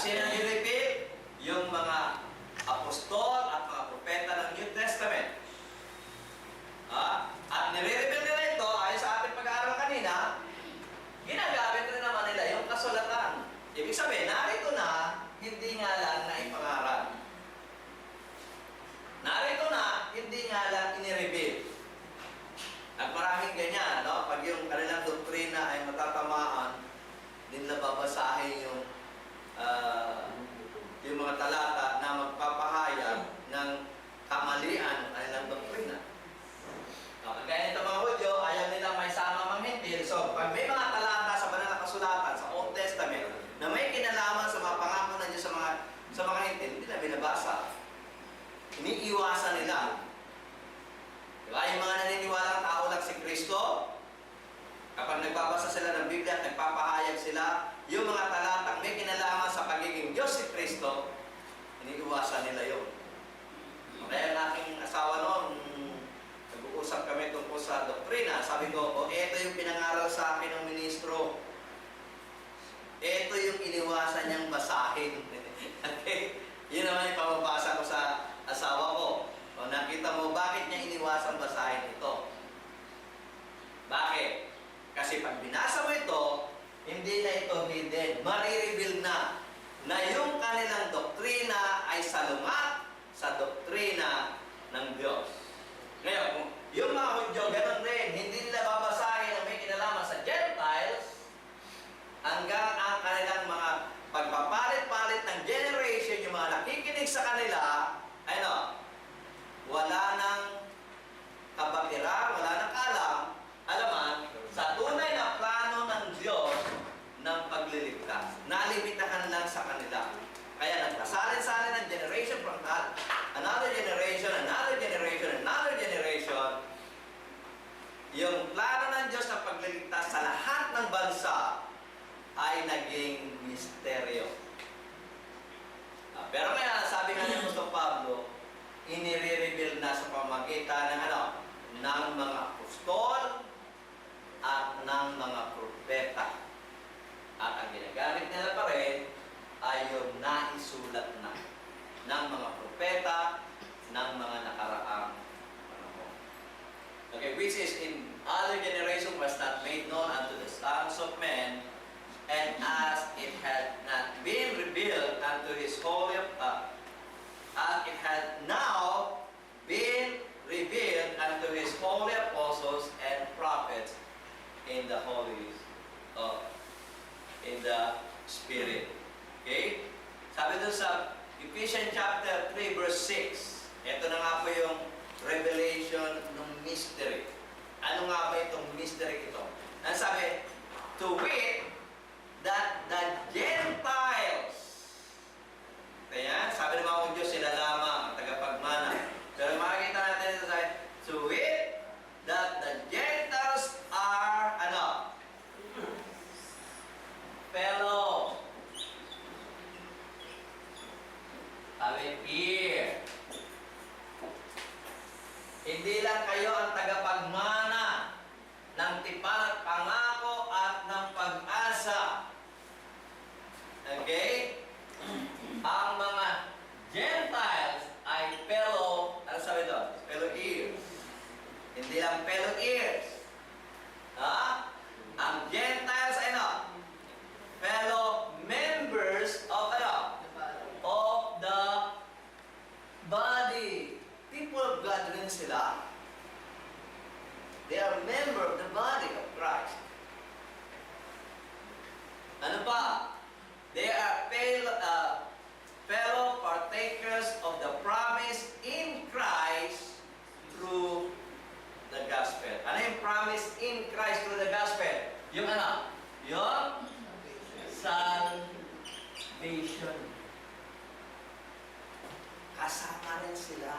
sino ni-reveal? Yung mga apostol at mga propeta ng New Testament. At nire-reveal nila ito, ayon sa ating pag-aaral kanina, ginagamit rin naman nila yung kasulatan. Ibig sabihin, narito na, hindi nga lang na ipangaral. Narito na, hindi nga lang inireveal. At maraming ganyan, no? Pag yung kanilang doktrina ay matatamaan, din na babasahin yung mga talata na magpapahayag ng kamalian ng kanilang doktrina. Kaya ito mga Hudyo, ayaw nila may sama manghintil. So, pag may mga talata sa banal na kasulatan, sa Old Testament, na may kinalaman sa mga pangako na Diyos sa mga hintil, hindi na binabasa. Iniiwasan nila. Diba? Yung mga naniniwalang tao lang si Kristo, kapag nagbabasa sila ng Biblia at nagpapahayag sila, yung mga talatang may kinalaman sa pagiging Diyos si Kristo, iniiwasan nila yun. Kaya ang aking asawa noon, nag-uusap kami tungkol sa doktrina. Sabi ko, eto yung pinangaral sa akin ng ministro. Eto yung iniwasan niyang basahin. Okay? Yun naman yung pamabasa ko sa asawa ko. O, nakita mo, bakit niya iniwasan basahin ito? Bakit? Kasi pag binasa mo ito, hindi na ito hidden. Marireveal na yung kanilang doktrina ay salungat sa doktrina ng Diyos. Ngayon, yung mga Hudyo, ganun rin, hindi nila babasahin ang may kinalaman sa Gentiles hanggang ang kanilang mga pagpapalit-palit ng generation, yung mga nakikinig sa kanila, wala nang kabatiran, wala nang alaman sa tunay na plano ng Diyos ng pagliligtas. Nalimitahan lang sa kanila. Kaya nagkasalin-salin ng generation from another generation, another generation, another generation. Yung plano ng Diyos ng pagliligtas sa lahat ng bansa ay naging misteryo. Pero kaya sabi nga ni Apostol Pablo, inire-reveal na sa pamagitan ng ng mga apostol at ng mga propeta. At ang ginagamit nila pa rin ay yung naisulat na ng mga propeta ng mga nakaraang panahon. Okay, which is in other generation was not made known unto the sons of men, and as it had not been revealed unto his holy as it had now been revealed unto his holy apostles and prophets in the Holy in the Spirit. Okay? Sabi doon sa Ephesians chapter 3 verse 6, ito na nga po yung revelation ng mystery. Ano nga ba itong mystery ito? Ang sabi, to wit, that the Gentiles, kaya sabi ng mga Diyos, sila lamang ang tagapagmana. Pero makikita natin ito sa to wit, that the Gentiles are, fellow. Sabi, here. Hindi lang kayo ang tagapagmana ng tipan at pangako at ng pag-asa. Okay? Ang mga Gentiles ay fellow, ano sabi doon? Fellow ears. Hindi lang fellow ears. Ang Gentiles ay fellow members of of the body. People of God rin sila. They are member of the body of Christ. Ano pa? They are fellow partakers of the promise in Christ through the gospel. Ano yung promise in Christ through the gospel? Yung Yung salvation. Kasama rin sila.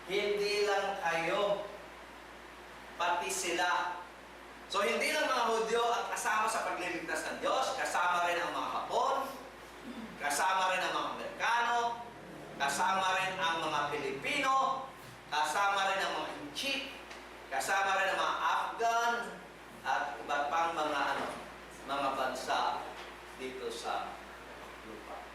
Hindi lang kayo, pati sila. So, hindi lang mga Hudyo ang kasama sa pagliligtas ng Diyos, kasama rin ang mga Hapon, kasama rin ang mga Amerikano, kasama rin ang mga Pilipino, kasama rin ang mga Inchik, kasama rin ang mga Afghan, at iba't pang mga bansa dito sa lupa.